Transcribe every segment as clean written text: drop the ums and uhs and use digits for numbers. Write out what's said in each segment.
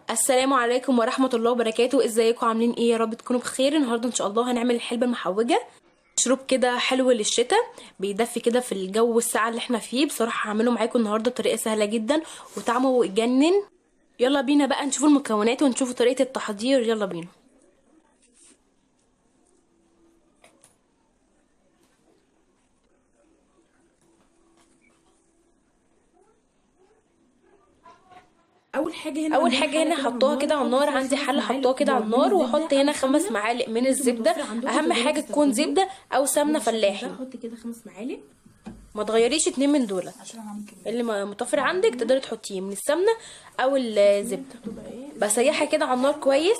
السلام عليكم ورحمة الله وبركاته. ازيكم عاملين ايه؟ يا رب تكونوا بخير. النهارده ان شاء الله هنعمل الحلبة المحوجة، مشروب كده حلو للشتاء، بيدفي كده في الجو الساقع اللي احنا فيه. بصراحة هعمله معاكم النهارده بطريقة سهلة جدا وطعمه يجنن. يلا بينا بقى نشوف المكونات ونشوف طريقة التحضير. يلا بينا. اول حاجه هنا حطوها كده على النار. عندي حله حطوها كده على النار، واحط هنا 5 معالق من الزبده. اهم حاجه تكون زبده او سمنه فلاحي. حط كده 5 معالق، ما تغيريش 2 من دول. عشان اعمل كده اللي متوفر عندك تقدري تحطيه من السمنه او الزبده. بسيحها كده على النار كويس.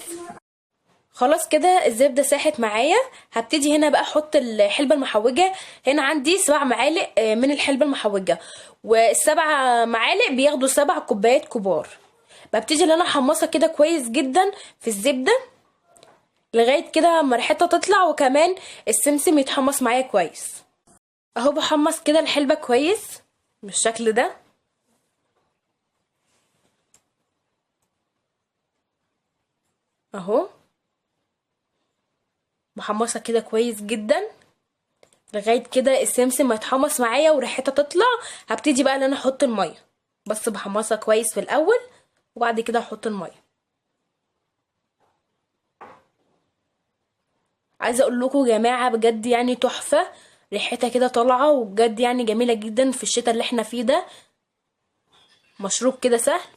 خلاص كده الزبده ساحت معايا. هبتدي هنا بقى احط الحلبه المحوجه. هنا عندي 7 معالق من الحلبه المحوجه، والسبع معالق بياخدوا 7 كوبايات كبار. ببتدي ان انا احمصها كده كويس جدا في الزبده لغايه كده ما ريحتها تطلع، وكمان السمسم يتحمص معايا كويس. اهو بحمص كده الحلبه كويس بالشكل ده. اهو بحمصها كده كويس جدا لغايه كده السمسم ما يتحمص معايا وريحتها تطلع. هبتدي بقى ان انا احط الميه، بس بحمصها كويس في الاول وبعد كده احط الميه. عايزه اقول لكم يا جماعه بجد يعني تحفه، ريحتها كده طالعه وبجد يعني جميله جدا في الشتاء اللي احنا فيه ده. مشروب كده سهل.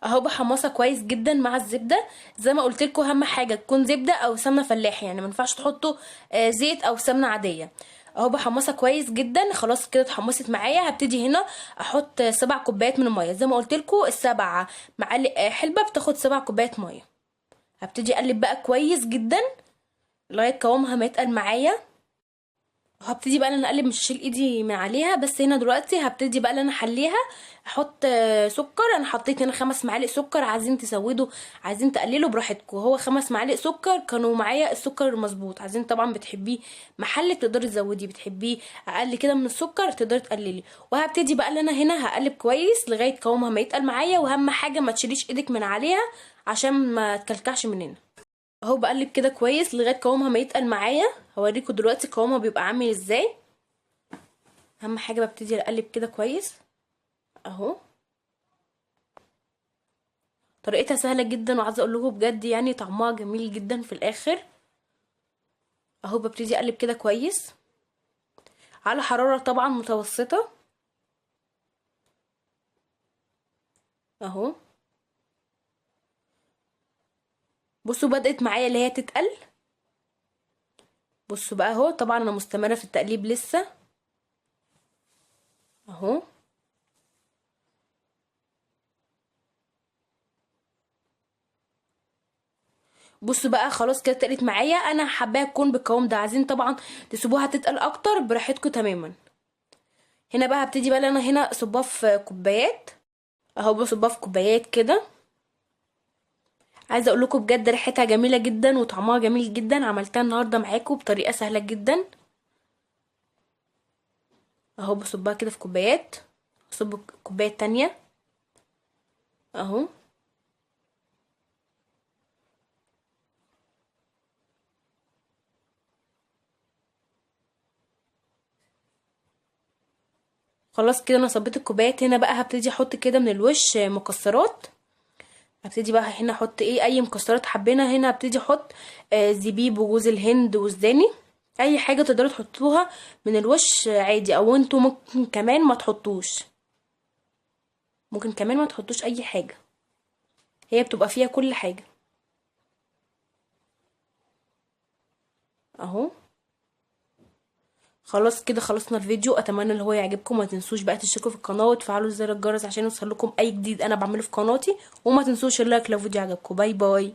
اهو بحمصها كويس جدا مع الزبده. زي ما قلت لكم اهم حاجه تكون زبده او سمنه فلاحي، يعني ما ينفعش تحطوا زيت او سمنه عاديه. اهو بحمصها كويس جدا. خلاص كده اتحمصت معايا. هبتدي هنا احط 7 كوبايات من الميه. زي ما قلت لكم السبع معالق حلبه بتاخد 7 كوبايات ميه. هبتدي اقلب بقى كويس جدا لغايه قوامها ما يتقل معايا. هبتدي بقى ان انا اقلب، مش هشيل ايدي من عليها. بس هنا دلوقتي هبتدي بقى ان انا احليها. احط سكر. انا حطيت هنا 5 معالق سكر. عايزين تزودوا عايزين تقللوا براحتكم. هو 5 معالق سكر كانوا معايا السكر مظبوط. عايزين طبعا بتحبيه محلي تقدري تزوديه، بتحبيه اقل كده من السكر تقدري تقللي. وهبتدي بقى ان انا هنا هقلب كويس لغايه قوامها ما يتقل معايا. واهم حاجه ما تشيليش ايدك من عليها عشان ما تكلكعش مننا. اهو بقلب كده كويس لغايه قوامها ما يتقل معايا. هوريكم دلوقتي قوامها بيبقى عامل ازاي. اهم حاجه ببتدي اقلب كده كويس. اهو طريقتها سهله جدا، وعايزه اقول لكم بجد يعني طعمها جميل جدا في الاخر. اهو ببتدي اقلب كده كويس على حراره طبعا متوسطه. اهو بصوا بدأت معايا اللي هي تتقل. بصوا بقى اهو طبعا انا مستمره في التقليب لسه. اهو بصوا بقى خلاص كده اتقلت معايا. انا حباها تكون بالقوام ده. عايزين طبعا تسيبوها تتقل اكتر براحتكم تماما. هنا بقى هبتدي بقى انا هنا اصبها في كوبايات. اهو بصبها في كوبايات كده. عايزه اقول لكم بجد ريحتها جميله جدا وطعمها جميل جدا. عملتها النهارده معاكم بطريقه سهله جدا. اهو بصبها كده في كوبايات. اصب كوبايه تانية. اهو خلاص كده انا صبيت الكوبايات. هنا بقى هبتدي احط كده من الوش مكسرات. هبتدي بقى هنا احط اي مكسرات حبينا. هنا هبتدي احط زبيب وجوز الهند وزداني. اي حاجه تقدروا تحطوها من الوش عادي، او انتوا ممكن كمان ما تحطوش. ممكن كمان ما تحطوش اي حاجه، هي بتبقى فيها كل حاجه. اهو خلاص كده خلصنا الفيديو. اتمنى ان هو يعجبكم. ما تنسوش بقى تشتركوا في القناه وتفعلوا زر الجرس عشان يوصل لكم اي جديد انا بعمله في قناتي. وما تنسوش اللايك لو الفيديو عجبكم. باي باي.